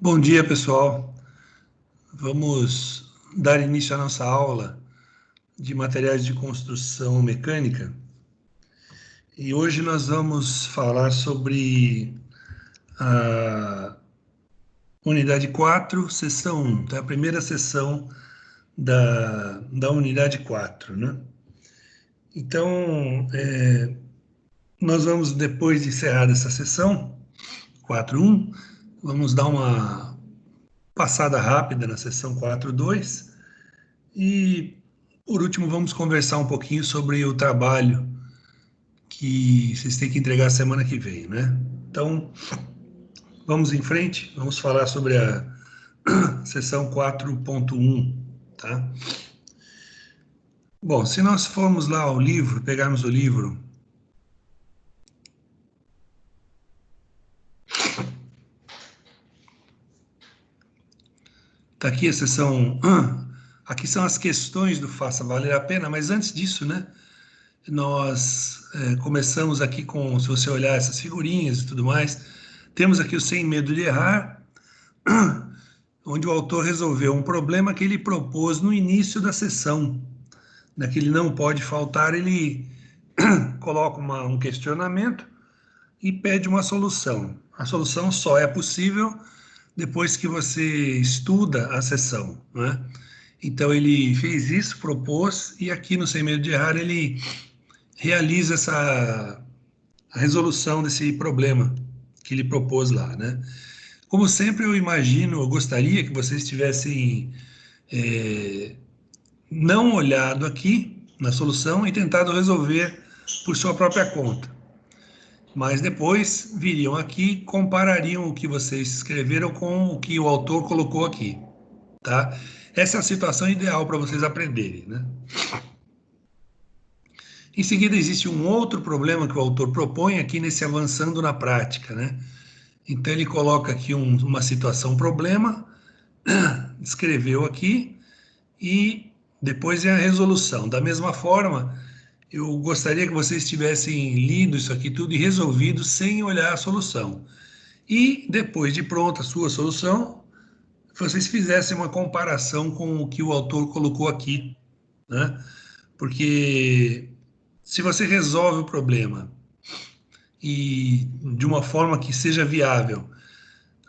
Bom dia, pessoal. Vamos dar início à nossa aula de materiais de construção mecânica. E hoje nós vamos falar sobre a unidade 4, seção 1, tá? A primeira seção da unidade 4, né? Então, nós vamos, depois de encerrar essa sessão, 4.1, vamos dar uma passada rápida na seção 4.2 e, por último, vamos conversar um pouquinho sobre o trabalho que vocês têm que entregar semana que vem, né? Então, vamos em frente, vamos falar sobre a seção 4.1, tá? Bom, se nós formos lá ao livro, pegarmos o livro, tá aqui a seção, aqui são as questões do faça valer a pena, mas antes disso, né, nós começamos aqui com, se você olhar essas figurinhas e tudo mais, temos aqui o Sem Medo de Errar, onde o autor resolveu um problema que ele propôs no início da sessão, que ele não pode faltar, ele coloca um questionamento e pede uma solução. A solução só é possível depois que você estuda a sessão, né? Então ele fez isso, propôs, e aqui no Sem Medo de Errar ele realiza a resolução desse problema que ele propôs lá, né? Como sempre, eu imagino, eu gostaria que vocês tivessem não olhado aqui na solução e tentado resolver por sua própria conta. Mas depois viriam aqui, comparariam o que vocês escreveram com o que o autor colocou aqui, tá? Essa é a situação ideal para vocês aprenderem, né? Em seguida, existe um outro problema que o autor propõe aqui nesse avançando na prática, né? Então, ele coloca aqui uma situação problema, escreveu aqui, e depois é a resolução. Da mesma forma, eu gostaria que vocês tivessem lido isso aqui tudo e resolvido sem olhar a solução. E depois de pronta a sua solução, vocês fizessem uma comparação com o que o autor colocou aqui, né? Porque se você resolve o problema e de uma forma que seja viável,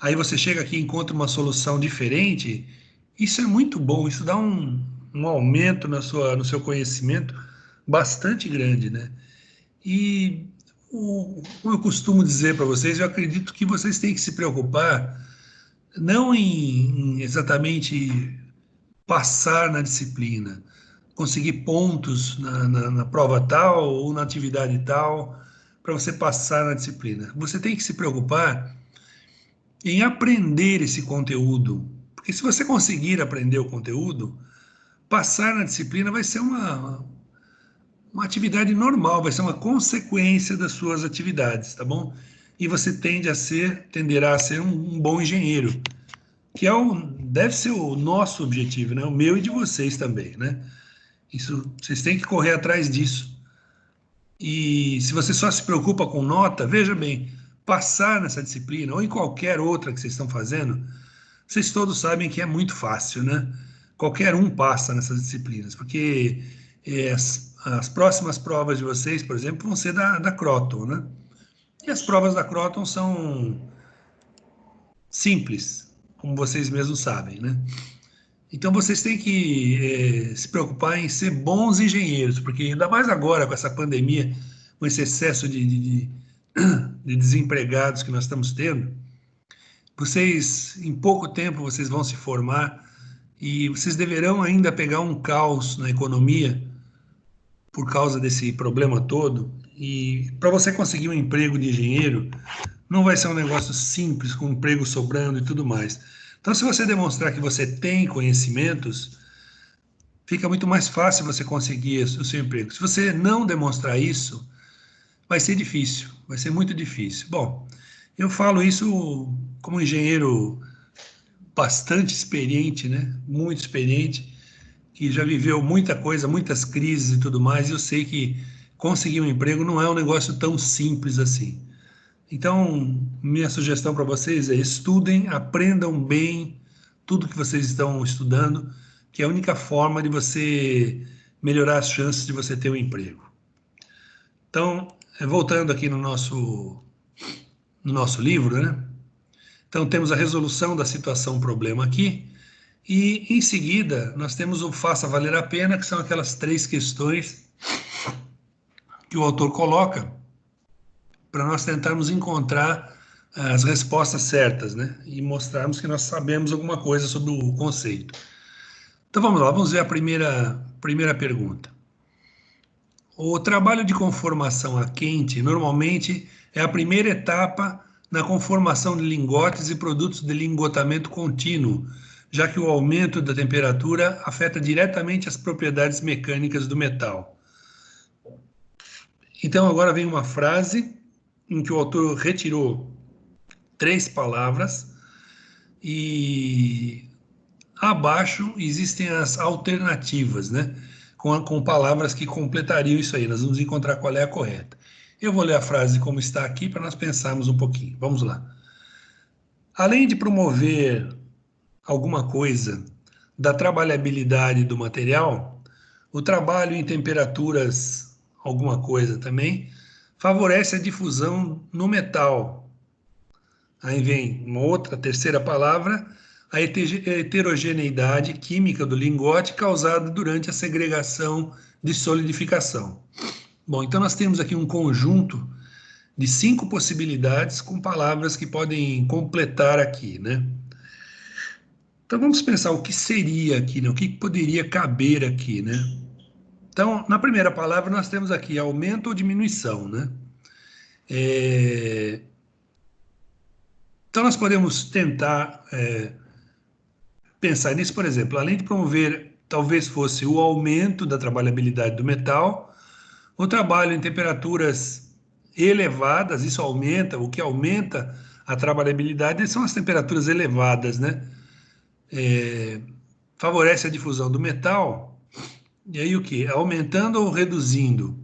aí você chega aqui e encontra uma solução diferente, isso é muito bom, isso dá um aumento no seu conhecimento bastante grande, né? E como eu costumo dizer para vocês, eu acredito que vocês têm que se preocupar não em exatamente passar na disciplina, conseguir pontos na prova tal ou na atividade tal para você passar na disciplina. Você tem que se preocupar em aprender esse conteúdo, porque se você conseguir aprender o conteúdo, passar na disciplina vai ser uma atividade normal, vai ser uma consequência das suas atividades, tá bom? E você tenderá a ser um bom engenheiro, que deve ser o nosso objetivo, né? O meu e de vocês também, né? Isso, vocês têm que correr atrás disso. E se você só se preocupa com nota, veja bem, passar nessa disciplina ou em qualquer outra que vocês estão fazendo, vocês todos sabem que é muito fácil, né? Qualquer um passa nessas disciplinas, porque as próximas provas de vocês, por exemplo, vão ser da Croton, né? E as provas da Croton são simples, como vocês mesmos sabem, né? Então vocês têm que se preocupar em ser bons engenheiros, porque ainda mais agora com essa pandemia, com esse excesso de desempregados que nós estamos tendo, vocês, em pouco tempo, vocês vão se formar e vocês deverão ainda pegar um caos na economia por causa desse problema todo. E para você conseguir um emprego de engenheiro, não vai ser um negócio simples, com emprego sobrando e tudo mais. Então, se você demonstrar que você tem conhecimentos, fica muito mais fácil você conseguir o seu emprego. Se você não demonstrar isso, vai ser difícil, vai ser muito difícil. Bom, eu falo isso como engenheiro bastante experiente, né? Muito experiente, que já viveu muita coisa, muitas crises e tudo mais, e eu sei que conseguir um emprego não é um negócio tão simples assim. Então, minha sugestão para vocês é estudem, aprendam bem tudo que vocês estão estudando, que é a única forma de você melhorar as chances de você ter um emprego. Então, voltando aqui no nosso livro, né? Então, temos a resolução da situação problema aqui, e em seguida nós temos o faça valer a pena, que são aquelas 3 questões que o autor coloca para nós tentarmos encontrar as respostas certas, né? E mostrarmos que nós sabemos alguma coisa sobre o conceito. Então vamos lá, vamos ver a primeira pergunta. O trabalho de conformação a quente normalmente é a primeira etapa na conformação de lingotes e produtos de lingotamento contínuo, já que o aumento da temperatura afeta diretamente as propriedades mecânicas do metal. Então agora vem uma frase em que o autor retirou 3 palavras e abaixo existem as alternativas, né? Com palavras que completariam isso aí. Nós vamos encontrar qual é a correta. Eu vou ler a frase como está aqui para nós pensarmos um pouquinho. Vamos lá. Além de promover alguma coisa da trabalhabilidade do material, o trabalho em temperaturas, alguma coisa também, favorece a difusão no metal. Aí vem uma outra, terceira palavra, a heterogeneidade química do lingote causada durante a segregação de solidificação. Bom, então nós temos aqui um conjunto de 5 possibilidades com palavras que podem completar aqui, né? Então vamos pensar o que seria aqui, né? O que poderia caber aqui, né? Então, na primeira palavra nós temos aqui aumento ou diminuição, né? Então nós podemos tentar pensar nisso, por exemplo, além de promover, talvez fosse o aumento da trabalhabilidade do metal, o trabalho em temperaturas elevadas, isso aumenta, o que aumenta a trabalhabilidade são as temperaturas elevadas, né? Favorece a difusão do metal, e aí o que? Aumentando ou reduzindo?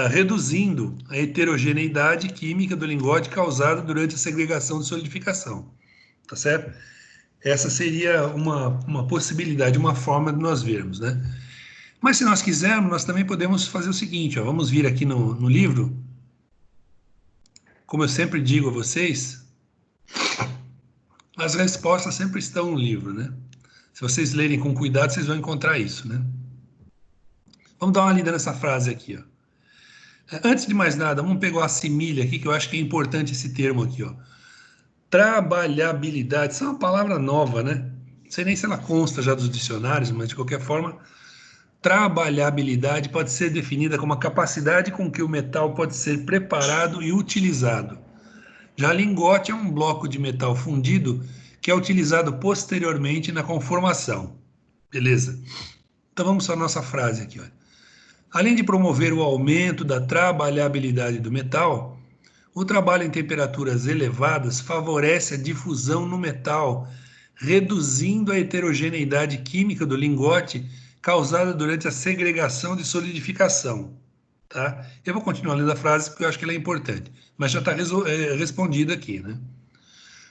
Reduzindo a heterogeneidade química do lingote causada durante a segregação de solidificação, tá certo? Essa seria uma possibilidade, uma forma de nós vermos, né? Mas se nós quisermos, nós também podemos fazer o seguinte, ó, vamos vir aqui no livro, como eu sempre digo a vocês, as respostas sempre estão no livro, né? Se vocês lerem com cuidado, vocês vão encontrar isso, né? Vamos dar uma lida nessa frase aqui, ó. Antes de mais nada, vamos pegar a similha aqui, que eu acho que é importante esse termo aqui, ó. Trabalhabilidade, isso é uma palavra nova, né? Não sei nem se ela consta já dos dicionários, mas de qualquer forma, trabalhabilidade pode ser definida como a capacidade com que o metal pode ser preparado e utilizado. Já lingote é um bloco de metal fundido que é utilizado posteriormente na conformação. Beleza? Então vamos à nossa frase aqui, ó. Além de promover o aumento da trabalhabilidade do metal, o trabalho em temperaturas elevadas favorece a difusão no metal, reduzindo a heterogeneidade química do lingote causada durante a segregação de solidificação. Tá? Eu vou continuar lendo a frase porque eu acho que ela é importante, mas já está respondida aqui, né?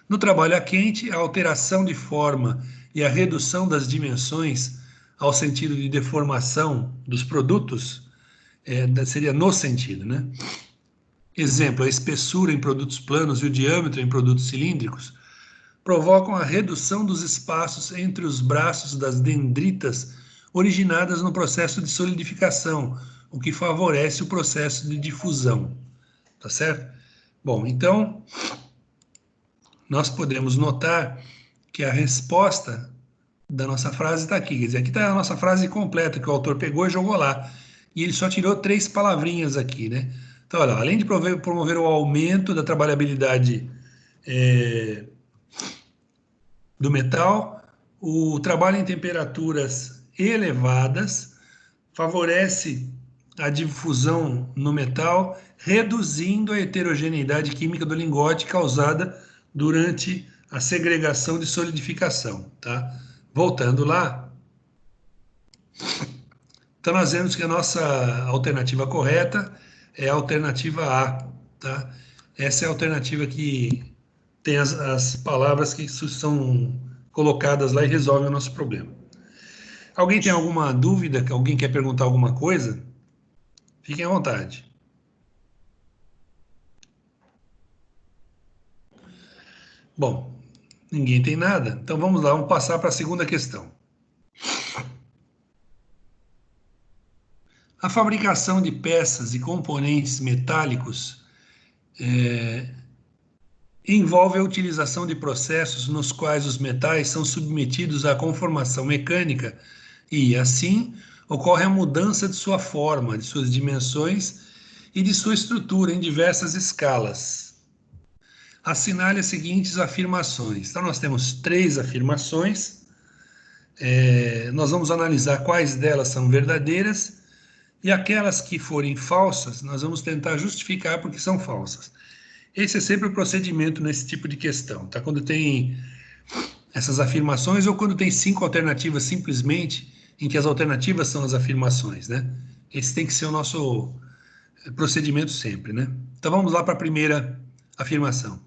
No trabalho a quente, a alteração de forma e a redução das dimensões ao sentido de deformação dos produtos seria no sentido, né? Exemplo, a espessura em produtos planos e o diâmetro em produtos cilíndricos provocam a redução dos espaços entre os braços das dendritas originadas no processo de solidificação, o que favorece o processo de difusão. Tá certo? Bom, então, nós podemos notar que a resposta da nossa frase está aqui. Quer dizer, aqui está a nossa frase completa que o autor pegou e jogou lá. E ele só tirou 3 palavrinhas aqui, né? Então, olha, além de promover o aumento da trabalhabilidade do metal, o trabalho em temperaturas elevadas favorece a difusão no metal, reduzindo a heterogeneidade química do lingote causada durante a segregação de solidificação, tá? Voltando lá, Então, nós vemos que a nossa alternativa correta é a alternativa A, tá? Essa é a alternativa que tem as palavras que são colocadas lá e resolvem o nosso problema. Alguém tem alguma dúvida? Alguém quer perguntar alguma coisa? Fiquem à vontade. Bom, ninguém tem nada. Então vamos lá, vamos passar para a segunda questão. A fabricação de peças e componentes metálicos envolve a utilização de processos nos quais os metais são submetidos à conformação mecânica e, assim, ocorre a mudança de sua forma, de suas dimensões e de sua estrutura em diversas escalas. Assinale as seguintes afirmações. Então, nós temos 3 afirmações. Nós vamos analisar quais delas são verdadeiras e aquelas que forem falsas, nós vamos tentar justificar porque são falsas. Esse é sempre o procedimento nesse tipo de questão, tá? Quando tem essas afirmações ou quando tem 5 alternativas simplesmente, em que as alternativas são as afirmações, né? Esse tem que ser o nosso procedimento sempre, né? Então vamos lá para a primeira afirmação.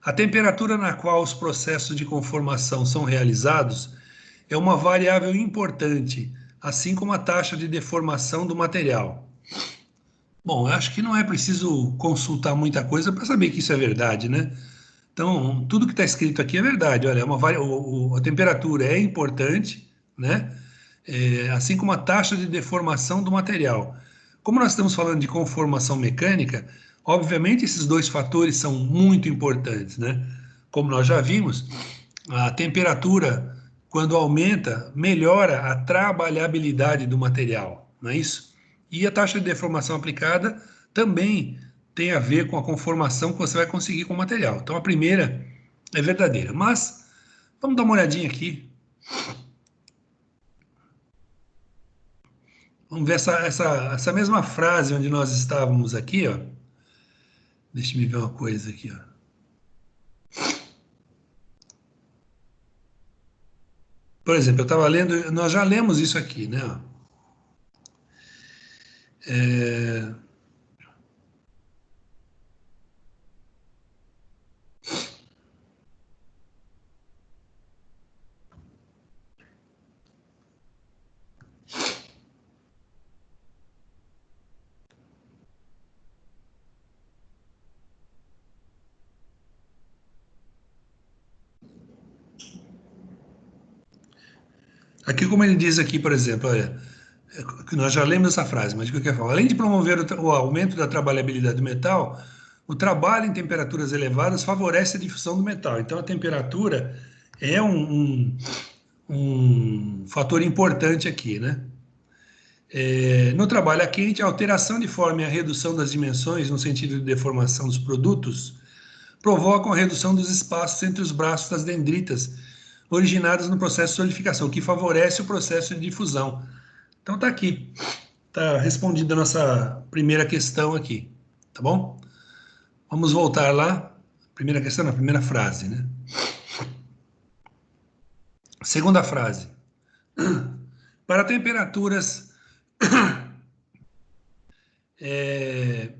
A temperatura na qual os processos de conformação são realizados é uma variável importante, assim como a taxa de deformação do material. Bom, eu acho que não é preciso consultar muita coisa para saber que isso é verdade, né? Então, tudo que está escrito aqui é verdade. Olha, a temperatura é importante, né? Assim como a taxa de deformação do material. Como nós estamos falando de conformação mecânica, obviamente esses 2 fatores são muito importantes, né? Como nós já vimos, a temperatura, quando aumenta, melhora a trabalhabilidade do material, não é isso? E a taxa de deformação aplicada também tem a ver com a conformação que você vai conseguir com o material. Então a primeira é verdadeira. Mas vamos dar uma olhadinha aqui. Vamos ver essa mesma frase onde nós estávamos aqui, ó. Deixa eu ver uma coisa aqui, ó. Por exemplo, eu estava lendo, nós já lemos isso aqui, né? É, aqui como ele diz aqui, por exemplo, olha, que nós já lemos essa frase, mas o que eu quero falar? Além de promover o aumento da trabalhabilidade do metal, o trabalho em temperaturas elevadas favorece a difusão do metal. Então, a temperatura é um fator importante aqui, né? No trabalho a quente, a alteração de forma e a redução das dimensões, no sentido de deformação dos produtos, provocam a redução dos espaços entre os braços das dendritas, originadas no processo de solidificação, que favorece o processo de difusão. Então, está aqui. Está respondida a nossa primeira questão aqui, tá bom? Vamos voltar lá. Primeira questão, na primeira frase, né? Segunda frase. Para temperaturas é,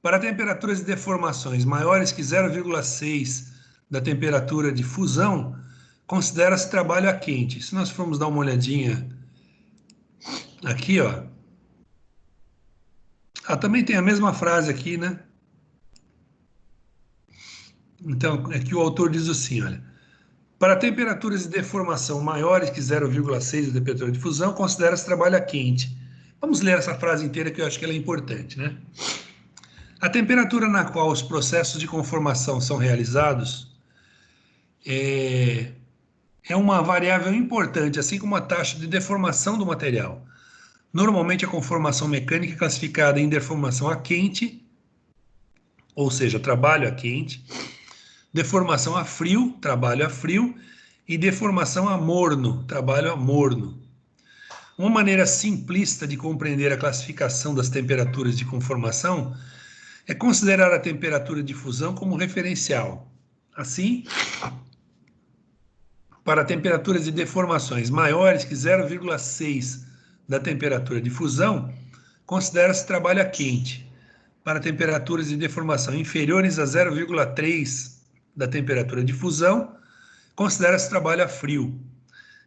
para temperaturas de deformações maiores que 0,6 da temperatura de fusão, considera-se trabalho a quente. Se nós formos dar uma olhadinha aqui, ó. Também tem a mesma frase aqui, né? Então, é que o autor diz assim, olha. Para temperaturas de deformação maiores que 0,6 da temperatura de fusão, considera-se trabalho a quente. Vamos ler essa frase inteira que eu acho que ela é importante, né? A temperatura na qual os processos de conformação são realizados é uma variável importante, assim como a taxa de deformação do material. Normalmente, a conformação mecânica é classificada em deformação a quente, ou seja, trabalho a quente, deformação a frio, trabalho a frio, e deformação a morno, trabalho a morno. Uma maneira simplista de compreender a classificação das temperaturas de conformação é considerar a temperatura de fusão como referencial. Assim, para temperaturas de deformações maiores que 0,6 da temperatura de fusão, considera-se trabalho a quente. Para temperaturas de deformação inferiores a 0,3 da temperatura de fusão, considera-se trabalho a frio.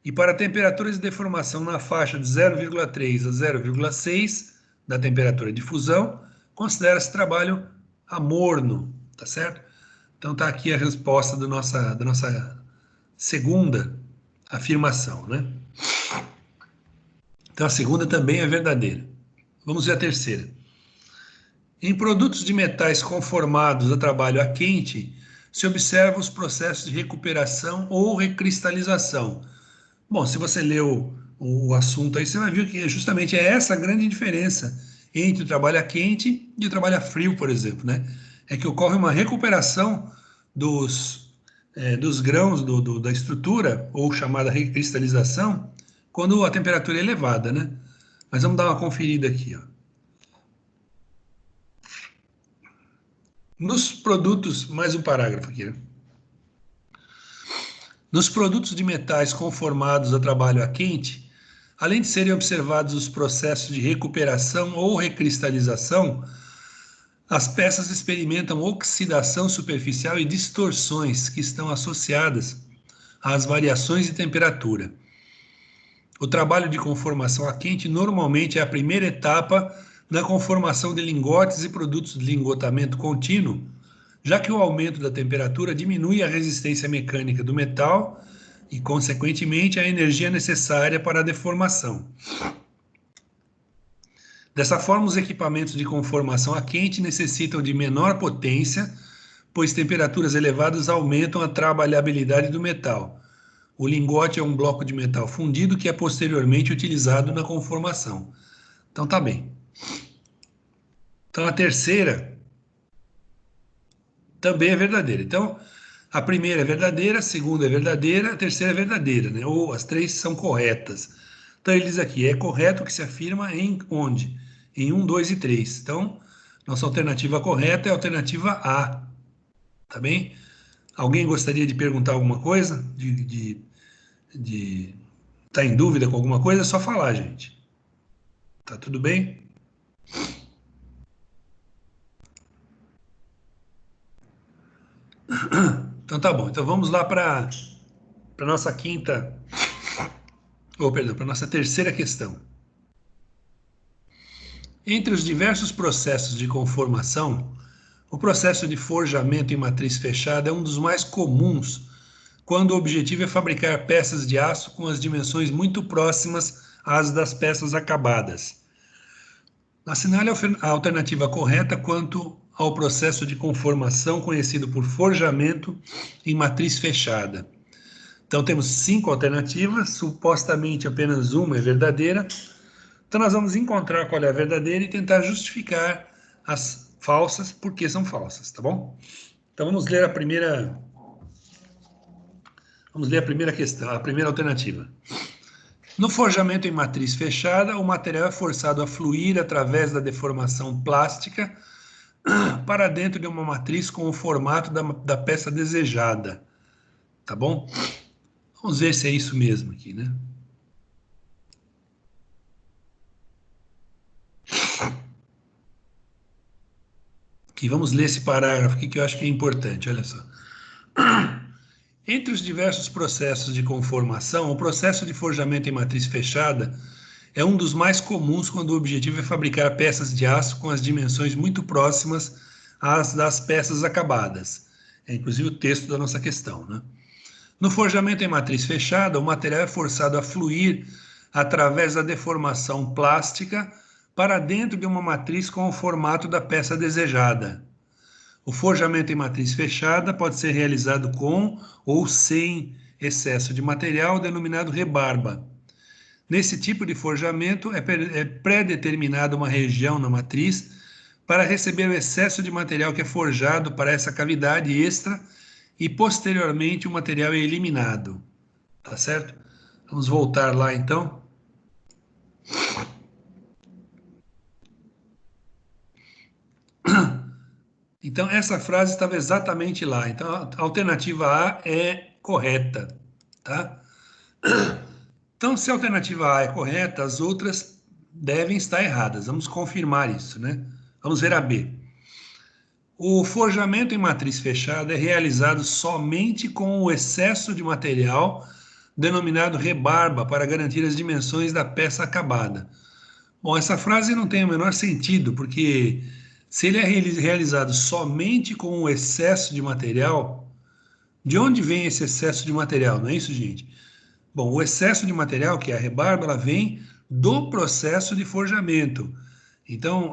E para temperaturas de deformação na faixa de 0,3 a 0,6 da temperatura de fusão, considera-se trabalho a morno, tá certo? Então está aqui a resposta da nossa segunda afirmação, né? Então a segunda também é verdadeira. Vamos ver a terceira. Em produtos de metais conformados a trabalho a quente, se observa os processos de recuperação ou recristalização. Bom, se você leu o assunto aí, você vai ver que justamente é essa a grande diferença entre o trabalho a quente e o trabalho a frio, por exemplo, né? É que ocorre uma recuperação dos grãos da estrutura, ou chamada recristalização, quando a temperatura é elevada, né? Mas vamos dar uma conferida aqui, ó. Nos produtos, mais um parágrafo aqui, né? Nos produtos de metais conformados a trabalho a quente, além de serem observados os processos de recuperação ou recristalização, as peças experimentam oxidação superficial e distorções que estão associadas às variações de temperatura. O trabalho de conformação a quente normalmente é a primeira etapa na conformação de lingotes e produtos de lingotamento contínuo, já que o aumento da temperatura diminui a resistência mecânica do metal e, consequentemente, a energia necessária para a deformação. Dessa forma, os equipamentos de conformação a quente necessitam de menor potência, pois temperaturas elevadas aumentam a trabalhabilidade do metal. O lingote é um bloco de metal fundido que é posteriormente utilizado na conformação. Então tá bem. Então a terceira também é verdadeira. Então a primeira é verdadeira, a segunda é verdadeira, a terceira é verdadeira, né? Ou as três são corretas. Então ele diz aqui, é correto que se afirma em onde? Em 1, 2 e 3. Então, nossa alternativa correta é a alternativa A. Tá bem? Alguém gostaria de perguntar alguma coisa? Tá em dúvida com alguma coisa? É só falar, gente. Tá tudo bem? Então tá bom. Então vamos lá para nossa quinta, ou perdão, para nossa terceira questão. Entre os diversos processos de conformação, o processo de forjamento em matriz fechada é um dos mais comuns, quando o objetivo é fabricar peças de aço com as dimensões muito próximas às das peças acabadas. Assinale a alternativa correta quanto ao processo de conformação conhecido por forjamento em matriz fechada. Então temos 5 alternativas, supostamente apenas uma é verdadeira. Então nós vamos encontrar qual é a verdadeira e tentar justificar as falsas, porque são falsas, tá bom? Então vamos ler a primeira questão, a primeira alternativa. No forjamento em matriz fechada, o material é forçado a fluir através da deformação plástica para dentro de uma matriz com o formato da peça desejada, tá bom? Vamos ver se é isso mesmo aqui, né? Aqui, vamos ler esse parágrafo aqui que eu acho que é importante, olha só. Entre os diversos processos de conformação, o processo de forjamento em matriz fechada é um dos mais comuns quando o objetivo é fabricar peças de aço com as dimensões muito próximas às das peças acabadas. É inclusive o texto da nossa questão, né? No forjamento em matriz fechada, o material é forçado a fluir através da deformação plástica para dentro de uma matriz com o formato da peça desejada. O forjamento em matriz fechada pode ser realizado com ou sem excesso de material, denominado rebarba. Nesse tipo de forjamento, é pré-determinada uma região na matriz para receber o excesso de material que é forjado para essa cavidade extra e, posteriormente, o material é eliminado. Tá certo? Vamos voltar lá, então. Então, essa frase estava exatamente lá. Então, a alternativa A é correta, tá? Então, se a alternativa A é correta, as outras devem estar erradas. Vamos confirmar isso, né? Vamos ver a B. O forjamento em matriz fechada é realizado somente com o excesso de material denominado rebarba para garantir as dimensões da peça acabada. Bom, essa frase não tem o menor sentido, porque se ele é realizado somente com o excesso de material, de onde vem esse excesso de material? Não é isso, gente? Bom, o excesso de material, que é a rebarba, ela vem do processo de forjamento. Então,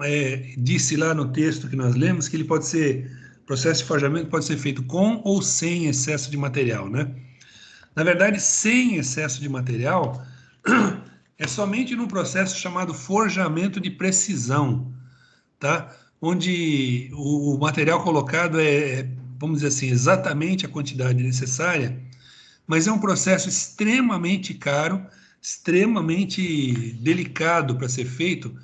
disse lá no texto que nós lemos que ele pode ser, processo de forjamento pode ser feito com ou sem excesso de material, né? Na verdade, sem excesso de material, é somente num processo chamado forjamento de precisão, tá? Onde o material colocado vamos dizer assim, exatamente a quantidade necessária, mas é um processo extremamente caro, extremamente delicado para ser feito,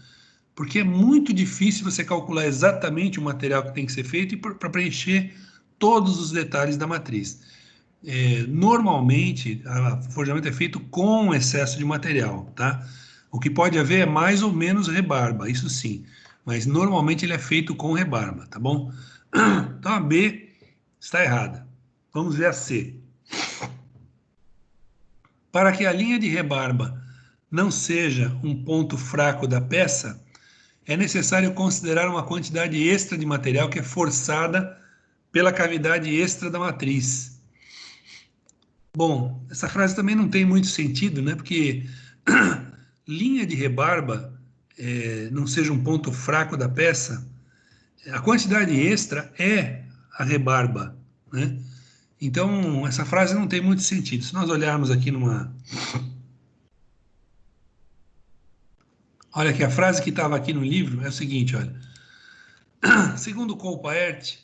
porque é muito difícil você calcular exatamente o material que tem que ser feito e para preencher todos os detalhes da matriz. Normalmente, o forjamento é feito com excesso de material, tá? O que pode haver é mais ou menos rebarba, isso sim, mas normalmente ele é feito com rebarba, tá bom? Então a B está errada. Vamos ver a C. Para que a linha de rebarba não seja um ponto fraco da peça, é necessário considerar uma quantidade extra de material que é forçada pela cavidade extra da matriz. Bom, essa frase também não tem muito sentido, né? Porque linha de rebarba não seja um ponto fraco da peça, a quantidade extra é a rebarba, né? Então, essa frase não tem muito sentido. Se nós olharmos aqui numa... Olha aqui, a frase que estava aqui no livro é o seguinte, olha. Segundo Colpaert,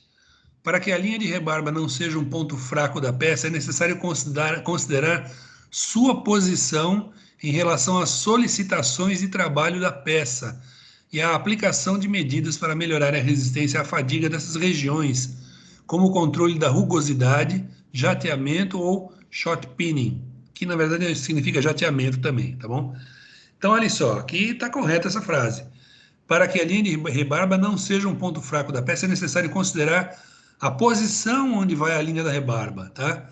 para que a linha de rebarba não seja um ponto fraco da peça, é necessário considerar sua posição em relação às solicitações de trabalho da peça e a aplicação de medidas para melhorar a resistência à fadiga dessas regiões, como o controle da rugosidade, jateamento ou shot pinning, que na verdade significa jateamento também, tá bom? Então, olha só, aqui está correta essa frase. Para que a linha de rebarba não seja um ponto fraco da peça, é necessário considerar a posição onde vai a linha da rebarba, tá?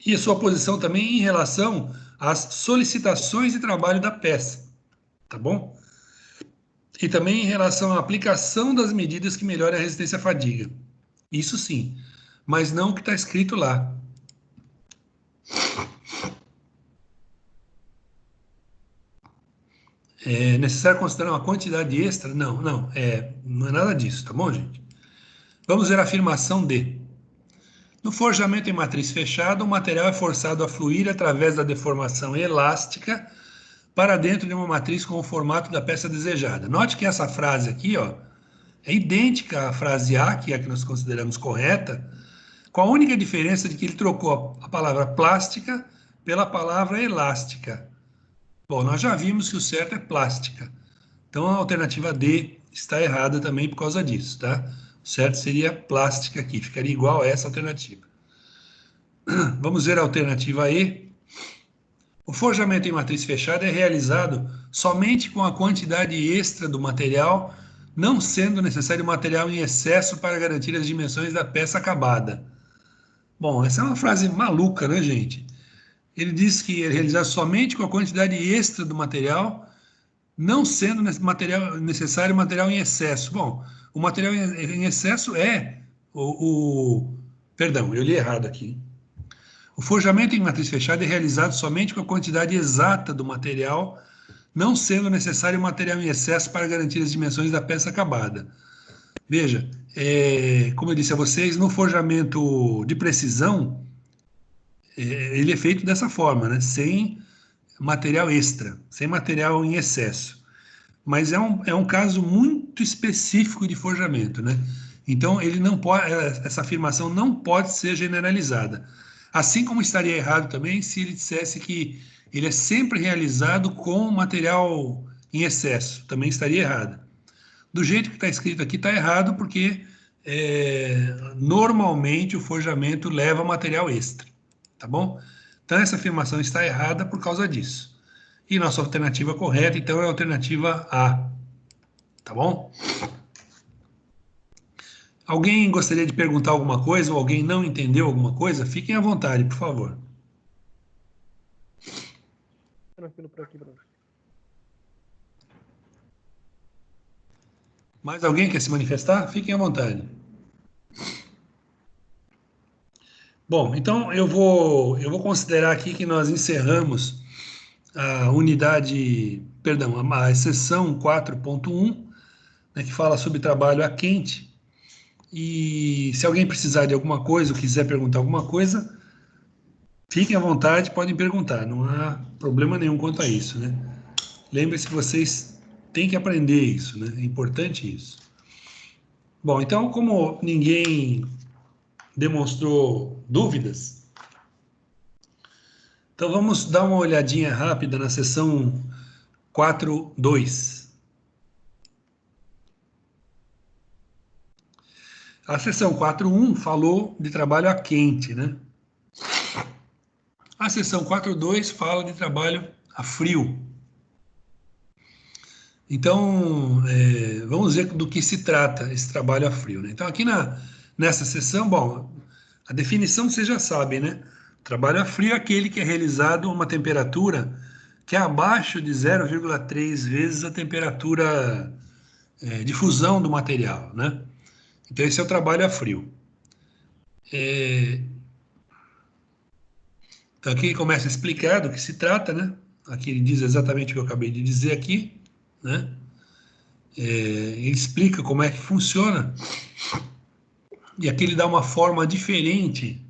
E a sua posição também em relação às solicitações de trabalho da peça, tá bom? E também em relação à aplicação das medidas que melhorem a resistência à fadiga. Isso sim, mas não o que está escrito lá. É necessário considerar uma quantidade extra? Não, não é nada disso, tá bom, gente? Vamos ver a afirmação D. No forjamento em matriz fechada, o material é forçado a fluir através da deformação elástica para dentro de uma matriz com o formato da peça desejada. Note que essa frase aqui, ó, é idêntica à frase A, que é a que nós consideramos correta, com a única diferença de que ele trocou a palavra plástica pela palavra elástica. Bom, nós já vimos que o certo é plástica. Então a alternativa D está errada também por causa disso, tá? O certo seria plástica aqui, ficaria igual a essa alternativa. Vamos ver a alternativa E. O forjamento em matriz fechada é realizado somente com a quantidade extra do material, não sendo necessário material em excesso para garantir as dimensões da peça acabada. Bom, essa é uma frase maluca, né, gente? Ele diz que é realizado somente com a quantidade extra do material, não sendo necessário material em excesso. Bom, o material em excesso é Perdão, eu li errado aqui. O forjamento em matriz fechada é realizado somente com a quantidade exata do material, não sendo necessário material em excesso para garantir as dimensões da peça acabada. Veja, como eu disse a vocês, no forjamento de precisão, ele é feito dessa forma, né? Sem material extra, sem material em excesso. Mas é um caso muito específico de forjamento, né? Então, ele não pode, essa afirmação não pode ser generalizada. Assim como estaria errado também se ele dissesse que ele é sempre realizado com material em excesso, também estaria errado. Do jeito que está escrito aqui, está errado, porque normalmente o forjamento leva material extra, tá bom? Então, essa afirmação está errada por causa disso. E nossa alternativa correta, então, é a alternativa A. Tá bom? Alguém gostaria de perguntar alguma coisa ou alguém não entendeu alguma coisa? Fiquem à vontade, por favor. Tranquilo por aqui, Bruno. Mais alguém quer se manifestar? Fiquem à vontade. Bom, então eu vou considerar aqui que nós encerramos a unidade, perdão, a seção 4.1, né, que fala sobre trabalho a quente. E se alguém precisar de alguma coisa ou quiser perguntar alguma coisa, fiquem à vontade, podem perguntar, não há problema nenhum quanto a isso, né? Lembre-se que vocês têm que aprender isso, né? É importante isso. Bom, então, como ninguém demonstrou dúvidas, então vamos dar uma olhadinha rápida na seção 4.2. A seção 4.1 falou de trabalho a quente, né? A seção 4.2 fala de trabalho a frio. Então, vamos ver do que se trata esse trabalho a frio, né? Então, aqui nessa seção, bom, a definição vocês já sabem, né? Trabalho a frio é aquele que é realizado a uma temperatura que é abaixo de 0,3 vezes a temperatura de fusão do material, né? Então, esse é o trabalho a frio. Então, aqui começa a explicar do que se trata, né? Aqui ele diz exatamente o que eu acabei de dizer aqui, né? Ele explica como é que funciona, e aqui ele dá uma forma diferente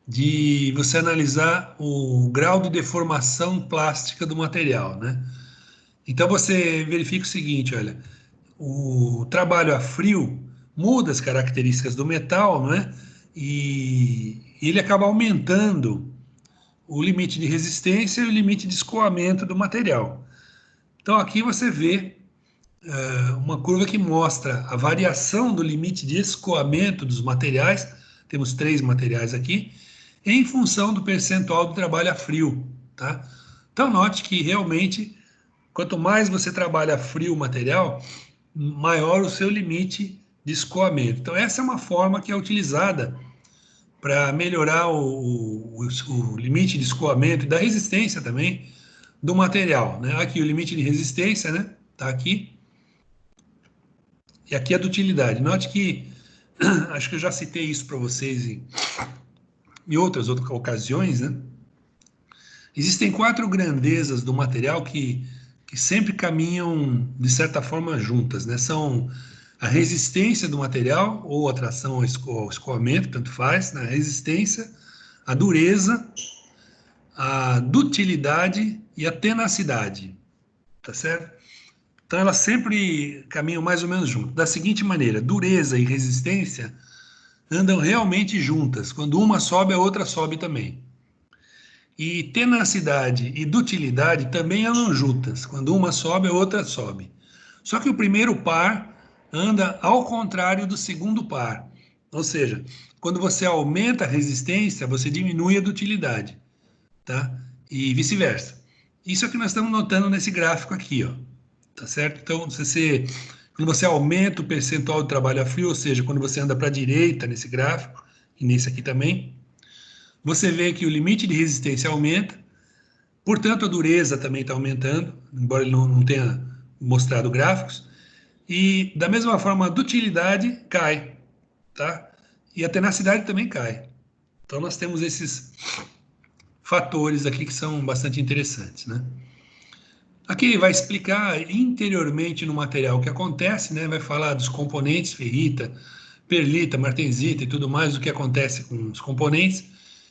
de você analisar o grau de deformação plástica do material, né? Então você verifica o seguinte, olha, o trabalho a frio muda as características do metal, não é? E ele acaba aumentando o limite de resistência e o limite de escoamento do material. Então aqui você vê uma curva que mostra a variação do limite de escoamento dos materiais, temos 3 materiais aqui, em função do percentual do trabalho a frio, tá? Então note que realmente, quanto mais você trabalha a frio o material, maior o seu limite de escoamento. Então essa é uma forma que é utilizada para melhorar o limite de escoamento e da resistência também do material, né? Aqui o limite de resistência, né? Tá aqui. E aqui é a dutilidade. Note que, acho que eu já citei isso para vocês em outras ocasiões, né? Existem 4 grandezas do material que sempre caminham, de certa forma, juntas, né? São a resistência do material, ou a tração ao escoamento, tanto faz, né? A resistência, a dureza, a dutilidade e a tenacidade, tá certo? Então elas sempre caminham mais ou menos juntas. Da seguinte maneira, dureza e resistência andam realmente juntas. Quando uma sobe, a outra sobe também. E tenacidade e dutilidade também andam juntas. Quando uma sobe, a outra sobe. Só que o primeiro par anda ao contrário do segundo par. Ou seja, quando você aumenta a resistência, você diminui a dutilidade, tá? E vice-versa. Isso é o que nós estamos notando nesse gráfico aqui, ó. Tá certo? Então, quando você aumenta o percentual de trabalho a frio, ou seja, quando você anda para a direita nesse gráfico, e nesse aqui também, você vê que o limite de resistência aumenta, portanto, a dureza também está aumentando, embora ele não tenha mostrado gráficos, e da mesma forma a dutilidade cai, tá? E a tenacidade também cai. Então, nós temos esses fatores aqui que são bastante interessantes, né? Aqui ele vai explicar interiormente no material o que acontece, né? Vai falar dos componentes, ferrita, perlita, martensita e tudo mais, o que acontece com os componentes,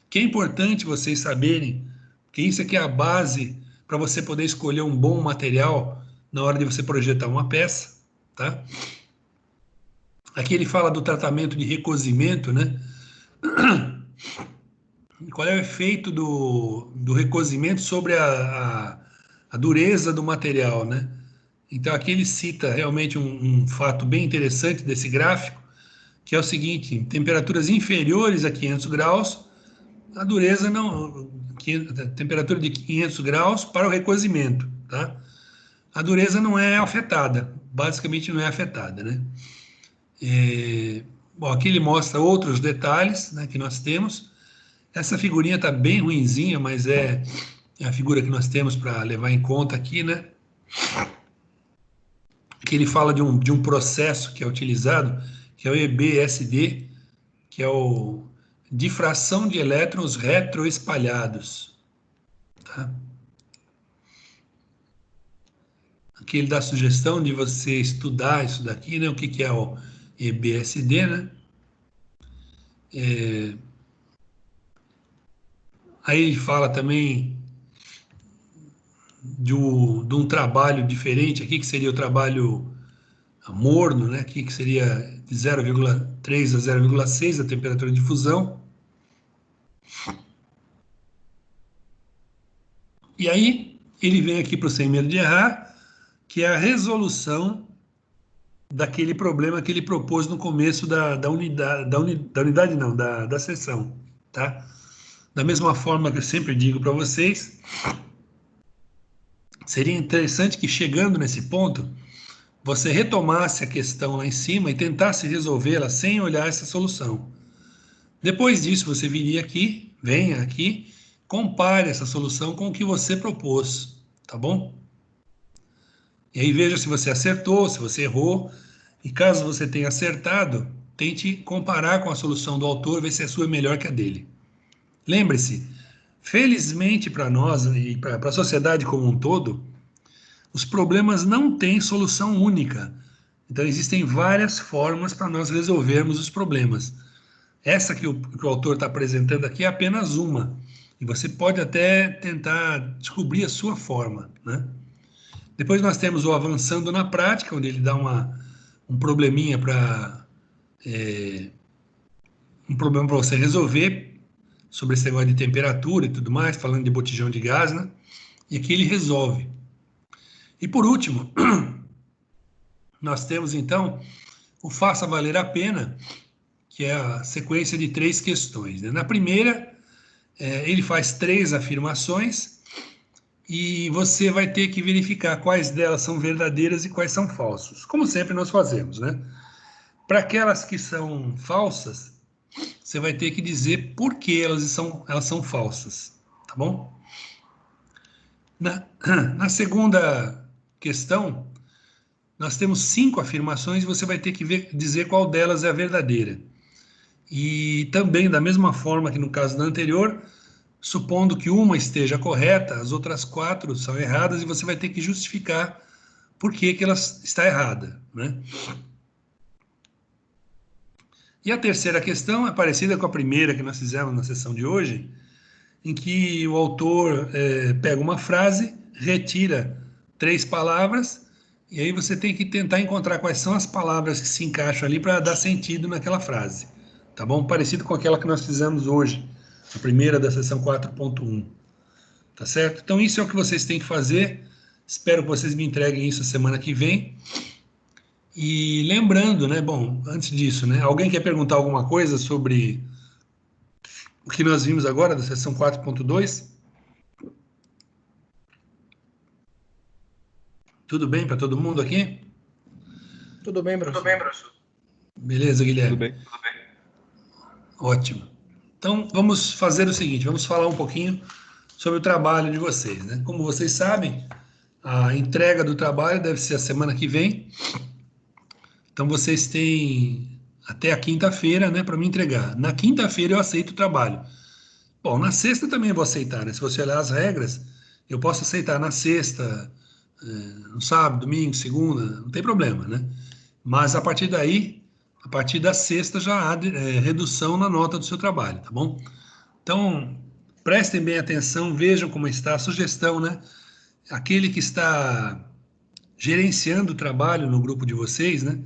que é importante vocês saberem, que isso aqui é a base para você poder escolher um bom material na hora de você projetar uma peça, tá? Aqui ele fala do tratamento de recozimento, né? E qual é o efeito do recozimento sobre a dureza do material, né? Então aqui ele cita realmente um fato bem interessante desse gráfico, que é o seguinte: em temperaturas inferiores a 500 graus, a dureza não, a temperatura de 500 graus para o recozimento, tá? A dureza não é afetada, basicamente não é afetada, né? Bom, aqui ele mostra outros detalhes, né, que nós temos. Essa figurinha está bem ruinzinha, mas é a figura que nós temos para levar em conta aqui, né? Que ele fala de um processo que é utilizado, que é o EBSD, que é o difração de elétrons retroespalhados. Tá? Aqui ele dá a sugestão de você estudar isso daqui, né? O que é o EBSD, né? Aí ele fala também de um trabalho diferente aqui, que seria o trabalho morno, né? Aqui que seria de 0,3 a 0,6 a temperatura de fusão. E aí ele vem aqui para o sem medo de errar, que é a resolução daquele problema que ele propôs no começo da unidade não, da sessão, tá? Da mesma forma que eu sempre digo para vocês, seria interessante que chegando nesse ponto, você retomasse a questão lá em cima e tentasse resolvê-la sem olhar essa solução. Depois disso, você viria aqui, venha aqui, compare essa solução com o que você propôs, tá bom? E aí veja se você acertou, se você errou, e caso você tenha acertado, tente comparar com a solução do autor, ver se a sua é melhor que a dele. Lembre-se, felizmente para nós e para a sociedade como um todo, os problemas não têm solução única. Então existem várias formas para nós resolvermos os problemas. Essa que o autor está apresentando aqui é apenas uma. E você pode até tentar descobrir a sua forma, né? Depois nós temos o avançando na prática, onde ele dá um probleminha para um problema para você resolver sobre esse negócio de temperatura e tudo mais, falando de botijão de gás, né? E aqui ele resolve. E por último, nós temos então o faça valer a pena, que é a sequência de 3 questões, né? Na primeira, ele faz 3 afirmações e você vai ter que verificar quais delas são verdadeiras e quais são falsas, como sempre nós fazemos, né? Para aquelas que são falsas, você vai ter que dizer por que elas são falsas, tá bom? Na segunda questão, nós temos 5 afirmações e você vai ter que dizer qual delas é a verdadeira. E também, da mesma forma que no caso da anterior, supondo que uma esteja correta, as outras 4 são erradas e você vai ter que justificar por que ela está errada, né? E a terceira questão é parecida com a primeira que nós fizemos na sessão de hoje, em que o autor pega uma frase, retira 3 palavras, e aí você tem que tentar encontrar quais são as palavras que se encaixam ali para dar sentido naquela frase, tá bom? Parecido com aquela que nós fizemos hoje, a primeira da sessão 4.1, tá certo? Então isso é o que vocês têm que fazer, espero que vocês me entreguem isso a semana que vem. E lembrando, né, bom, antes disso, né, alguém quer perguntar alguma coisa sobre o que nós vimos agora da sessão 4.2? Tudo bem para todo mundo aqui? Tudo bem, professor? Tudo bem, professor? Beleza, Guilherme? Tudo bem. Tudo bem. Ótimo. Então, vamos fazer o seguinte, vamos falar um pouquinho sobre o trabalho de vocês, né? Como vocês sabem, a entrega do trabalho deve ser a semana que vem. Então, vocês têm até a quinta-feira, né, para me entregar. Na quinta-feira eu aceito o trabalho. Bom, na sexta também eu vou aceitar, né? Se você olhar as regras, eu posso aceitar na sexta, no sábado, domingo, segunda, não tem problema, né? Mas a partir daí, a partir da sexta já há redução na nota do seu trabalho, tá bom? Então, prestem bem atenção, vejam como está a sugestão, né? Aquele que está gerenciando o trabalho no grupo de vocês, né?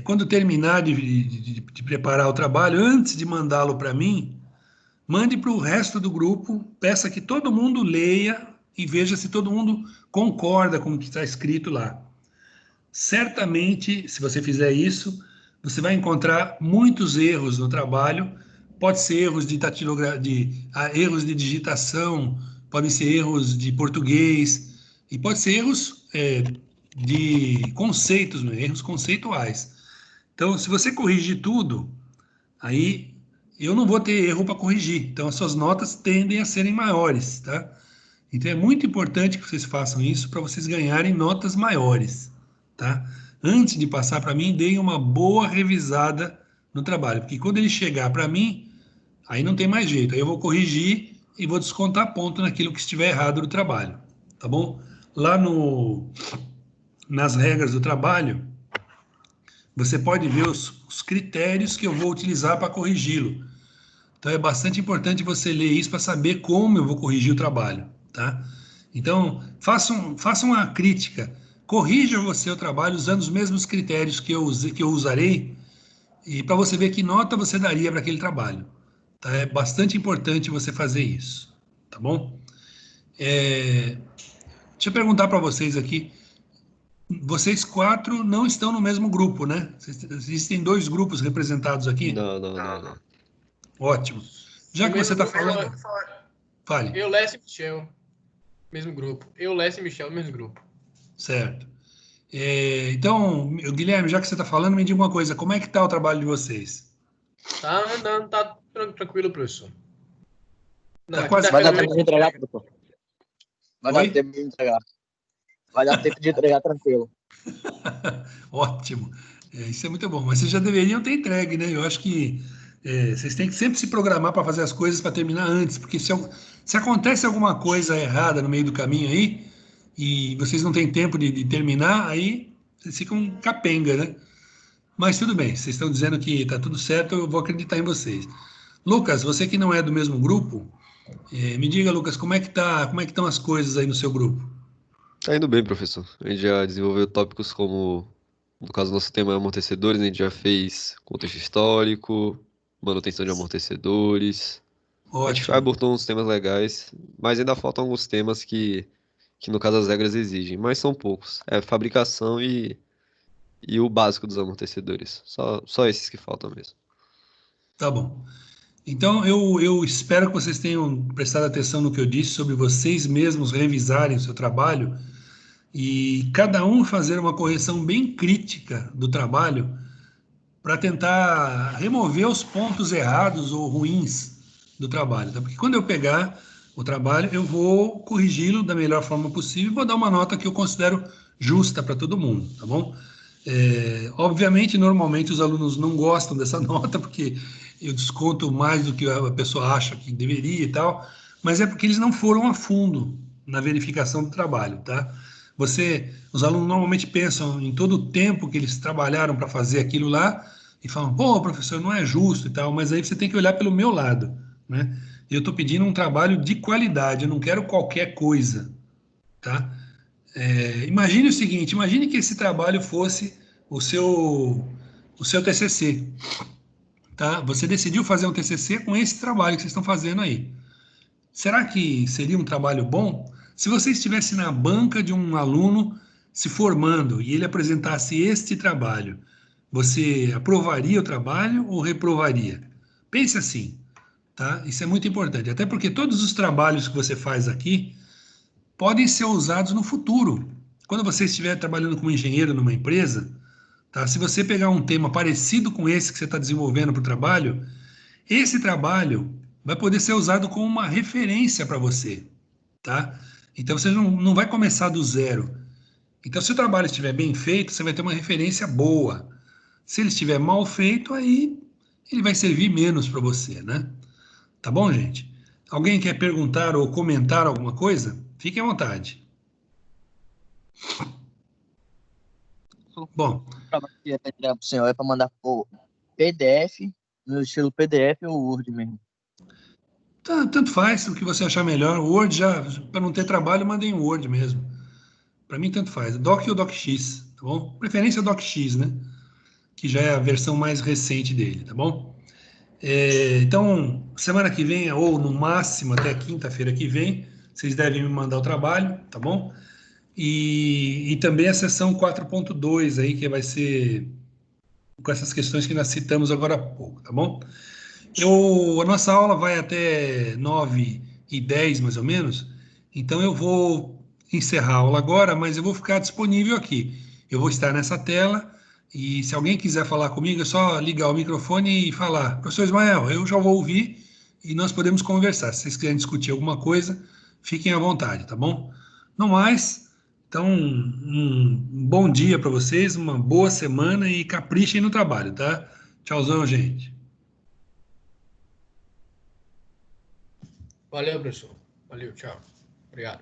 Quando terminar de preparar o trabalho, antes de mandá-lo para mim, mande para o resto do grupo, peça que todo mundo leia e veja se todo mundo concorda com o que está escrito lá. Certamente, se você fizer isso, você vai encontrar muitos erros no trabalho, pode ser erros de erros de digitação, podem ser erros de português, e pode ser erros de conceitos, né? Erros conceituais. Então, se você corrigir tudo, aí eu não vou ter erro para corrigir. Então, as suas notas tendem a serem maiores, tá? Então, é muito importante que vocês façam isso para vocês ganharem notas maiores, tá? Antes de passar para mim, deem uma boa revisada no trabalho, porque quando ele chegar para mim, aí não tem mais jeito. Aí eu vou corrigir e vou descontar ponto naquilo que estiver errado no trabalho, tá bom? Lá nas regras do trabalho, você pode ver os critérios que eu vou utilizar para corrigi-lo. Então é bastante importante você ler isso para saber como eu vou corrigir o trabalho, tá? Então, faça uma crítica. Corrija você o trabalho usando os mesmos critérios que eu usarei e para você ver que nota você daria para aquele trabalho. Tá? É bastante importante você fazer isso, tá bom? Deixa eu perguntar para vocês aqui. Vocês quatro não estão no mesmo grupo, né? Existem dois grupos representados aqui? Não. Ótimo. Já No que você mesmo está grupo, falando, fale. Eu, Lécio e Michel, mesmo grupo. Eu, Lécio e Michel, mesmo grupo. Certo. Então, Guilherme, já que você está falando, me diga uma coisa, como é que está o trabalho de vocês? Tá andando, tá tranquilo, professor. Tá Aqui quase- Vai dar tempo de entregar, professor. Vai Oi? dar tempo de entregar. Vai dar tempo de entregar tranquilo. Ótimo. Isso é muito bom. Mas vocês já deveriam ter entregue, né? Eu acho que vocês têm que sempre se programar para fazer as coisas para terminar antes, porque se acontece alguma coisa errada no meio do caminho aí, e vocês não têm tempo de terminar, aí vocês ficam capenga, né? Mas tudo bem, vocês estão dizendo que está tudo certo, eu vou acreditar em vocês. Lucas, você que não é do mesmo grupo, me diga, Lucas, como é que estão as coisas aí no seu grupo? Tá indo bem, professor. A gente já desenvolveu tópicos como, no caso, nosso tema é amortecedores, a gente já fez contexto histórico, manutenção de amortecedores. A gente Ótimo. abordou uns temas legais, mas ainda faltam alguns temas que no caso, as regras exigem, mas são poucos. É fabricação e o básico dos amortecedores. Só esses que faltam mesmo. Tá bom. Então, eu espero que vocês tenham prestado atenção no que eu disse sobre vocês mesmos revisarem o seu trabalho e cada um fazer uma correção bem crítica do trabalho para tentar remover os pontos errados ou ruins do trabalho. Tá? Porque quando eu pegar o trabalho, eu vou corrigi-lo da melhor forma possível e vou dar uma nota que eu considero justa para todo mundo, tá bom? Obviamente, normalmente os alunos não gostam dessa nota, porque eu desconto mais do que a pessoa acha que deveria e tal, mas é porque eles não foram a fundo na verificação do trabalho, tá? Os alunos normalmente pensam em todo o tempo que eles trabalharam para fazer aquilo lá e falam, pô, professor, não é justo e tal, mas aí você tem que olhar pelo meu lado, né? Eu estou pedindo um trabalho de qualidade, eu não quero qualquer coisa, tá? Imagine o seguinte, imagine que esse trabalho fosse o seu TCC, tá? Você decidiu fazer um TCC com esse trabalho que vocês estão fazendo aí. Será que seria um trabalho bom? Se você estivesse na banca de um aluno se formando e ele apresentasse este trabalho, você aprovaria o trabalho ou reprovaria? Pense assim, tá? Isso é muito importante, até porque todos os trabalhos que você faz aqui podem ser usados no futuro. Quando você estiver trabalhando como engenheiro numa empresa, tá? Se você pegar um tema parecido com esse que você está desenvolvendo para o trabalho, esse trabalho vai poder ser usado como uma referência para você, tá? Então você não vai começar do zero. Então, se o trabalho estiver bem feito, você vai ter uma referência boa. Se ele estiver mal feito, aí ele vai servir menos para você, né? Tá bom, gente? Alguém quer perguntar ou comentar alguma coisa? Fique à vontade. Bom, O trabalho que é para entregar para o senhor é para mandar por PDF, no estilo PDF ou Word mesmo. tanto faz o que você achar melhor. O Word já, para não ter trabalho, mandei em Word mesmo. Para mim, tanto faz. Doc ou DocX, tá bom? Preferência DocX, né? Que já é a versão mais recente dele, tá bom? Então, semana que vem, ou no máximo até quinta-feira que vem, vocês devem me mandar o trabalho, tá bom? E também a sessão 4.2 aí, que vai ser com essas questões que nós citamos agora há pouco, tá bom? A nossa aula vai até 9h10, mais ou menos, então eu vou encerrar a aula agora, mas eu vou ficar disponível aqui. Eu vou estar nessa tela e se alguém quiser falar comigo, é só ligar o microfone e falar: Professor Ismael, eu já vou ouvir e nós podemos conversar. Se vocês quiserem discutir alguma coisa, fiquem à vontade, tá bom? No mais, então, um bom dia para vocês, uma boa semana e caprichem no trabalho, tá? Tchauzão, gente. Valeu, professor. Valeu, tchau. Obrigado.